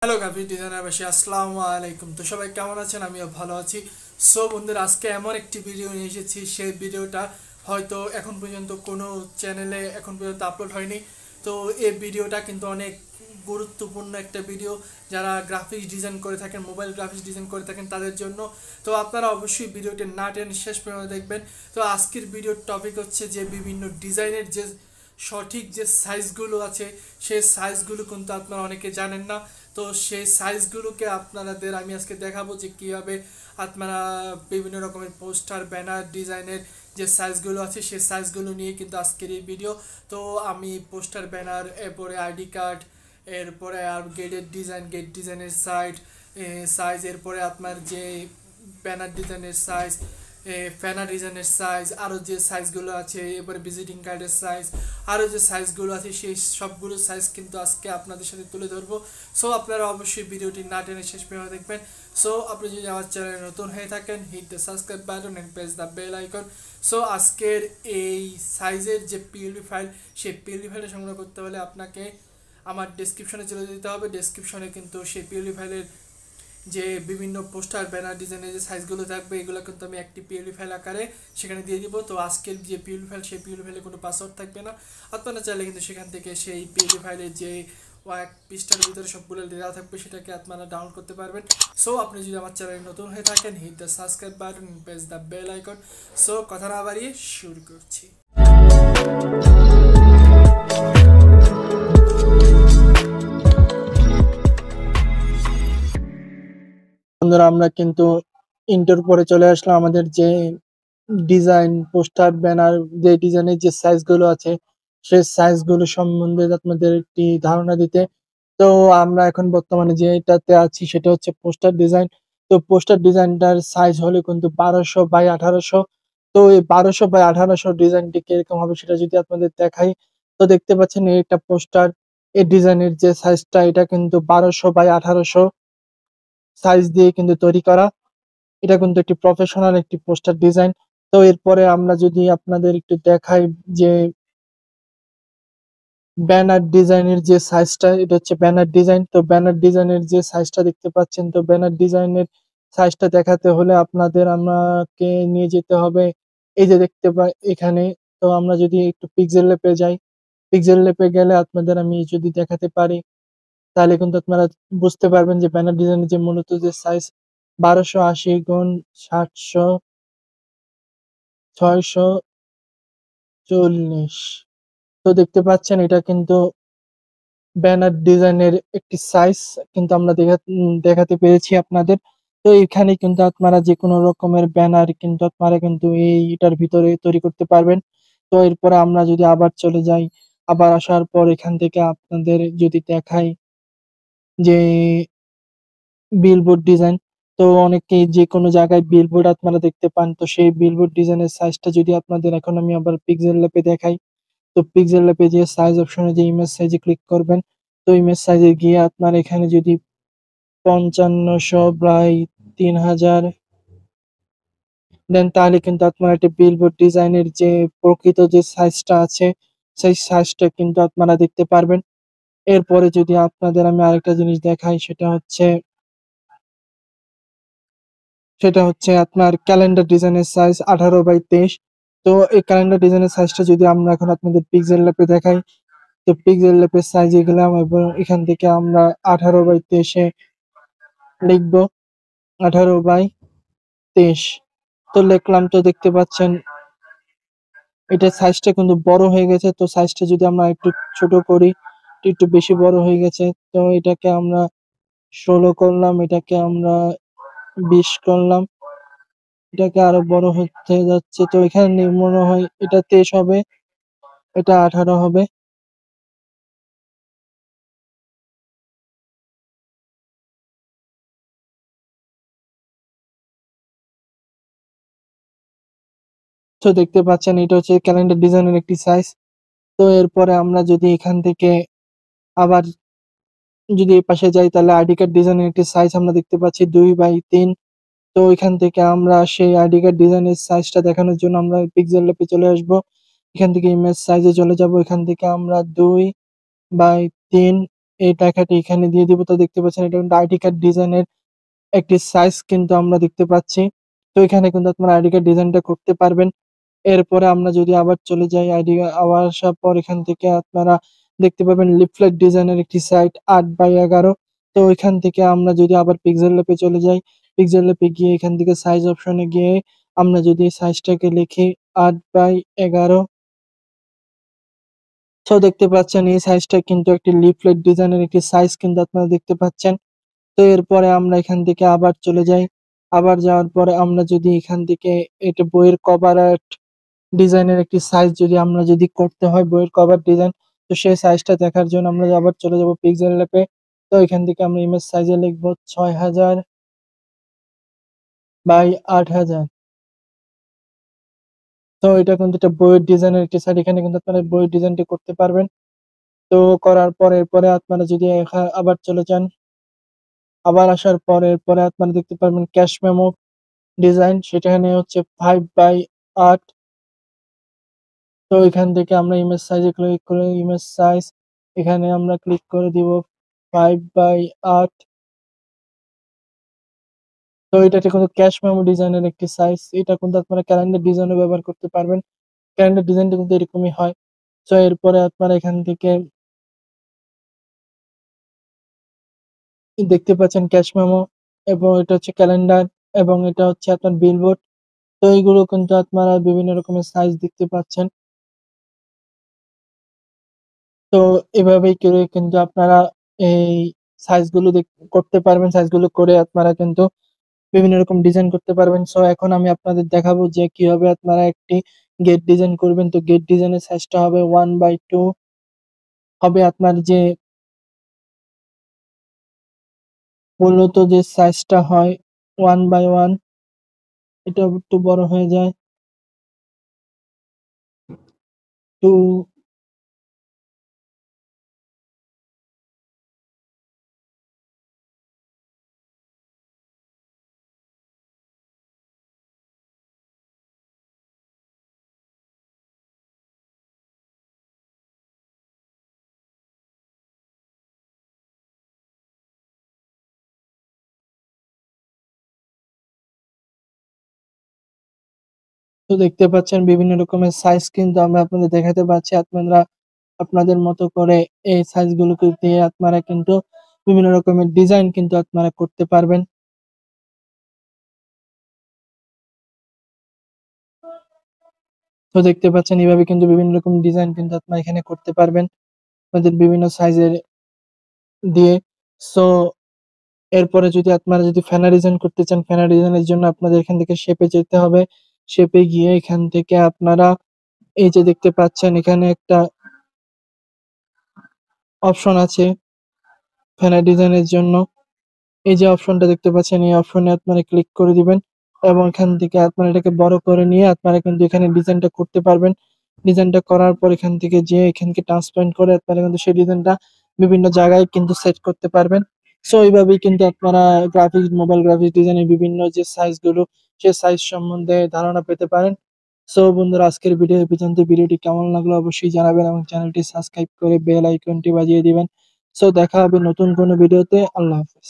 Hello graphic ডিজাইনারবাসী, আসসালামু আলাইকুম। তো সবাই কেমন আছেন? আমিও ভালো আছি। সো বন্ধুরা, আজকে এমন একটি ভিডিও নিয়ে এসেছি, সেই ভিডিওটা হয়তো এখন পর্যন্ত কোনো চ্যানেলে এখন পর্যন্ত আপলোড হয়নি। তো এই ভিডিওটা কিন্তু অনেক গুরুত্বপূর্ণ একটা ভিডিও, যারা গ্রাফিক্স ডিজাইন করে থাকেন, মোবাইল গ্রাফিক্স ডিজাইন করে থাকেন তাদের জন্য। তো আপনারা অবশ্যই ভিডিওটি না টেনে শেষ পর্যন্ত দেখবেন। তো আজকের ভিডিওর টপিক হচ্ছে যে বিভিন্ন ডিজাইনের যে সঠিক যে সাইজগুলো আছে, সেই সাইজগুলো কিন্তু আপনারা অনেকে জানেন না। তো সেই সাইজগুলোকে আপনাদের আমি আজকে দেখাবো যে কীভাবে আপনারা বিভিন্ন রকমের পোস্টার ব্যানার ডিজাইনের যে সাইজগুলো আছে সেই সাইজগুলো নিয়ে কিন্তু আজকের এই ভিডিও। তো আমি পোস্টার ব্যানার, এরপরে আইডি কার্ড, এরপরে আর গেট ডিজাইনের সাইজ, এরপরে আপনার যে ব্যানার ডিজাইনের সাইজ, ফ্যানার ডিজাইনের সাইজ, আরও যে সাইজগুলো আছে, এবারে ভিজিটিং কার্ডের সাইজ, আরও যে সাইজগুলো আছে সেই সবগুলো সাইজ কিন্তু আজকে আপনাদের সাথে তুলে ধরবো। সো আপনারা অবশ্যই ভিডিওটি না টেনে শেষ পর্যন্ত দেখবেন। সো আপনি যদি আমার চ্যানেলে নতুন হয়ে থাকেন, hit the subscribe button and press the bell icon. So আজকের এই সাইজের যে পিএলবি ফাইল, সেই পিএলবি ফাইলটা সংগ্রহ করতে হলে আপনাকে আমার ডেসক্রিপশনে চলে যেতে হবে। ডেসক্রিপশনে কিন্তু সেই পিএলবি ফাইলের যে বিভিন্ন পোস্টার ব্যানার ডিজাইনের যে সাইজগুলো থাকবে, এগুলো কিন্তু আমি একটি পিএলবি ফাইল আকারে সেখানে দিয়ে দিব। তো আজকের যে পিএলবি ফাইল, সেই পিএলবি ফাইলে কোনো পাসওয়ার্ড থাকবে না। আপনারা চাইলে কিন্তু সেখান থেকে সেই পিএলবি ফাইলের যে এক পৃষ্ঠার ভিতরে সবগুলো দেওয়া থাকবে, সেটাকে আপনারা ডাউনলোড করতে পারবেন। সো আপনি যদি আমার চ্যানেলে নতুন হয়ে থাকেন, hit the subscribe button, press the bell icon. So কথা না বাড়িয়ে শুরু করছি। বন্ধুরা, আমরা কিন্তু ইন্টার পরে চলে আসলাম আমাদের যে ডিজাইন পোস্টার ব্যানার যে ডিজাইনের যে সাইজগুলো আছে সেই সাইজগুলো সম্বন্ধে আপনাদের একটি ধারণা দিতে। তো আমরা এখন বর্তমানে যেটাতে আছি সেটা হচ্ছে পোস্টার ডিজাইন। তো পোস্টার ডিজাইনটার সাইজ হলো কিন্তু 1200 বাই 1800। তো এই 1200 বাই 1800 ডিজাইনটি কিরকম হবে সেটা যদি আপনাদের দেখাই, তো দেখতে পাচ্ছেন এটা পোস্টার, এই ডিজাইনের যে সাইজটা এটা কিন্তু 1200 বাই 1800 সাইজ দিয়ে কিন্তু তৈরি করা। এটা কিন্তু একটি প্রফেশনাল একটি পোস্টার ডিজাইন। তো এরপরে আমরা যদি আপনাদের একটু দেখাই যে ব্যানার ডিজাইনের যে সাইজটা, এটা হচ্ছে ব্যানার ডিজাইন। তো ব্যানার ডিজাইনের যে সাইজটা দেখতে পাচ্ছেন, তো ব্যানার ডিজাইনের সাইজটা দেখাতে হলে আপনাদের আমাকে নিয়ে যেতে হবে এই যে দেখতে পাই এখানে। তো আমরা যদি একটু পিক্সেল ল্যাবে যাই, পিক্সেল ল্যাবে গেলে আপনাদের আমি যদি দেখাতে পারি, তাহলে কিন্তু আপনারা বুঝতে পারবেন যে ব্যানার ডিজাইনের যে মূলত যে সাইজ 1280 গুণ 700 640। তো দেখতে পাচ্ছেন এটা কিন্তু ব্যানার ডিজাইনের একটি সাইজ কিন্তু আমরা দেখাতে পেরেছি আপনাদের। তো এখানে কিন্তু আপনারা যে কোনো রকমের ব্যানার কিন্তু আপনারা কিন্তু এইটার ভিতরে তৈরি করতে পারবেন। তো এরপরে আমরা যদি আবার চলে যাই, আবার আসার পর এখান থেকে আপনাদের যদি দেখাই যে বিলবোর্ড ডিজাইন। তো অনেকেই যে কোনো জায়গায় বিলবোর্ড আপনারা দেখতে পান, তো সেই বিলবোর্ড ডিজাইনের সাইজটা যদি আপনাদের এখন আমি আবার পিক্সেল ল্যাবে দেখাই, তো পিক্সেল ল্যাবে যে সাইজ অপশনে যে ইমেজ সাইজে ক্লিক করবেন, তো ইমেজ সাইজে গিয়ে আপনার এখানে যদি 5500 বাই 3000 দেন, তাহলে কিন্তু আপনার একটা বিলবোর্ড ডিজাইনের যে প্রকৃত যে সাইজটা আছে সেই সাইজটা কিন্তু আপনারা দেখতে পারবেন। এরপরে যদি আপনাদের আমি আরেকটা জিনিস দেখাই, সেটা হচ্ছে আপনার ক্যালেন্ডার ডিজাইনের সাইজ 18 বাই 23। তো এই ক্যালেন্ডার ডিজাইনের সাইজটা যদি আমরা এখন আপনাদের পিক্সেল ল্যাবে দেখাই, তো পিক্সেল ল্যাবের সাইজে গেলাম এবং এখান থেকে আমরা 18 বাই 23 লিখবো, 18 বাই 23। তো লিখলাম, তো দেখতে পাচ্ছেন এটার সাইজটা কিন্তু বড় হয়ে গেছে। তো সাইজটা যদি আমরা একটু ছোট করি, একটু বেশি বড় হয়ে গেছে। তো এটাকে আমরা 16 করলাম, এটাকে আমরা 20 করলাম, এটাকে আরো বড় হতে যাচ্ছে। তো এখানে মনে হয় এটা 23 হবে, এটা 18 হবে। তো দেখতে পাচ্ছেন এটা হচ্ছে ক্যালেন্ডার ডিজাইনের একটি সাইজ। তো এরপরে আমরা যদি এখান থেকে আবার যদি এই পাশে যাই, তাহলে আইডি কার্ড ডিজাইনের একটি সাইজ আমরা দেখতে পাচ্ছি 2 বাই 3। তো এখান থেকে আমরা সেই আইডি কার্ড ডিজাইনের সাইজটা দেখানোর জন্য আমরা পিক্সেল ল্যাবে চলে আসবো। এখান থেকে ইমেজ সাইজে চলে যাব, এখান থেকে আমরা 2 বাই 3 এই টাকাটি এখানে দিয়ে দিব। তো দেখতে পাচ্ছেন এটা কিন্তু আইডি কার্ড ডিজাইনের একটি সাইজ কিন্তু আমরা দেখতে পাচ্ছি। তো এখানে কিন্তু আপনারা আইডি কার্ড ডিজাইনটা করতে পারবেন। এরপরে আমরা যদি আবার চলে যাই আবার আসার পর এখান থেকে আপনারা দেখতে পাবেন লিফলেট ডিজাইনের একটি সাইট ৮/১১। তো এখান থেকে আমরা যদি আবার পিক্সেল ল্যাবে চলে যাই, পিক্সেল ল্যাবে গিয়ে এখান থেকে সাইজ অপশনে গিয়ে আমরা যদি এই সাইজটাকে লিখি ৮/১১। সো দেখতে পাচ্ছেন এই সাইজটা কিন্তু একটি লিফলেট ডিজাইনের একটি সাইজ কিন্তু আপনারা দেখতে পাচ্ছেন। তো এরপরে আমরা এখান থেকে আবার চলে যাই। আবার যাওয়ার পরে আমরা যদি এখান থেকে এটা বইয়ের কভার আর্ট ডিজাইনের একটি সাইজ যদি আমরা যদি করতে হয় বইয়ের কভার ডিজাইন, তো সেই সাইজটা দেখার জন্য আমরা আবার চলে যাব পিক্সেল ল্যাবে। তো এখান থেকে আমরা ইমেজ সাইজে লিখব ৬০০০/৮০০০। তো এটা কিন্তু একটা বইয়ের ডিজাইনের একটি সাইট। এখানে কিন্তু আপনারা বইয়ের ডিজাইনটি করতে পারবেন। তো করার পর এরপরে আপনারা যদি আবার চলে যান, আবার আসার পর এরপরে আপনারা দেখতে পারবেন ক্যাশ মেমো ডিজাইন, সেখানে হচ্ছে 5/8। তো এখান থেকে আমরা ইমেজ সাইজে ক্লিক করে ইমেজ সাইজ এখানে আমরা ক্লিক করে দিব 5/8। তো এটা কিন্তু ক্যাশ মেমো ডিজাইনের একটি সাইজ। এটা কিন্তু আপনারা ক্যালেন্ডার ডিজাইনও ব্যবহার করতে পারবেন। ক্যালেন্ডার ডিজাইনটা কিন্তু এরকমই হয়। সো এরপরে আপনারা এখান থেকে দেখতে পাচ্ছেন ক্যাশ মেমো এবং এটা হচ্ছে ক্যালেন্ডার এবং এটা হচ্ছে আপনার বিলবোর্ড। তো এইগুলো কিন্তু আপনারা বিভিন্ন রকমের সাইজ দেখতে পাচ্ছেন। তো এভাবেই করে কিন্তু আপনারা এই সাইজগুলো করতে পারবেন। সাইজগুলো করে আপনারা কিন্তু বিভিন্ন রকম ডিজাইন করতে পারবেন। সো এখন আমি আপনাদের দেখাবো যে কিভাবে আপনারা একটি গেট ডিজাইন করবেন। তো গেট ডিজাইনের সাইজটা হবে 1/2 হবে আপনার যে মূলত যে সাইজটা হয় 1/1, এটা একটু বড় হয়ে যায় 2। তো দেখতে পাচ্ছেন বিভিন্ন রকমের সাইজ কিন্তু আমরা আপনাদের দেখাতে পারছি। আপনারা আপনাদের মতো করে এই সাইজগুলোকে দিয়ে আপনারা কিন্তু বিভিন্ন রকমের ডিজাইন কিন্তু আপনারা করতে পারবেন। তো দেখতে পাচ্ছেন এভাবে কিন্তু বিভিন্ন রকম ডিজাইন কিন্তু আপনারা এখানে করতে পারবেন আপনাদের বিভিন্ন সাইজের দিয়ে। সো এরপরে যদি আপনারা যদি ফ্যানা ডিজাইন করতে চান, ফ্যানা ডিজাইনের জন্য আপনাদের এখান থেকে শেপে যেতে হবে। শেপে গিয়ে এখান থেকে আপনারা এই যে দেখতে পাচ্ছেন এখানে একটা অপশন আছে ফ্যানা ডিজাইনের জন্য। এই যে অপশনটা দেখতে পাচ্ছেন এই অপশনে আপনারা ক্লিক করে দিবেন এবং এখান থেকে আপনারা এটাকে বড় করে নিয়ে আপনারা কিন্তু এখানে ডিজাইনটা করতে পারবেন। ডিজাইনটা করার পর এখান থেকে যেয়ে এখানকে ট্রান্সপারেন্ট করে আপনারা কিন্তু সেই ডিজাইনটা বিভিন্ন জায়গায় কিন্তু সেট করতে পারবেন। সো এইভাবেই কিন্তু আপনারা মোবাইল গ্রাফিক্স ডিজাইনের বিভিন্ন যে সাইজগুলো সে সাইজ সম্বন্ধে ধারণা পেতে পারেন। সো বন্ধুরা আজকের ভিডিও এই পর্যন্ত। ভিডিওটি কেমন লাগলো অবশ্যই জানাবেন এবং চ্যানেলটি সাবস্ক্রাইব করে বেল আইকনটি বাজিয়ে দিবেন। সো দেখা হবে নতুন কোনো ভিডিওতে। আল্লাহ হাফেজ।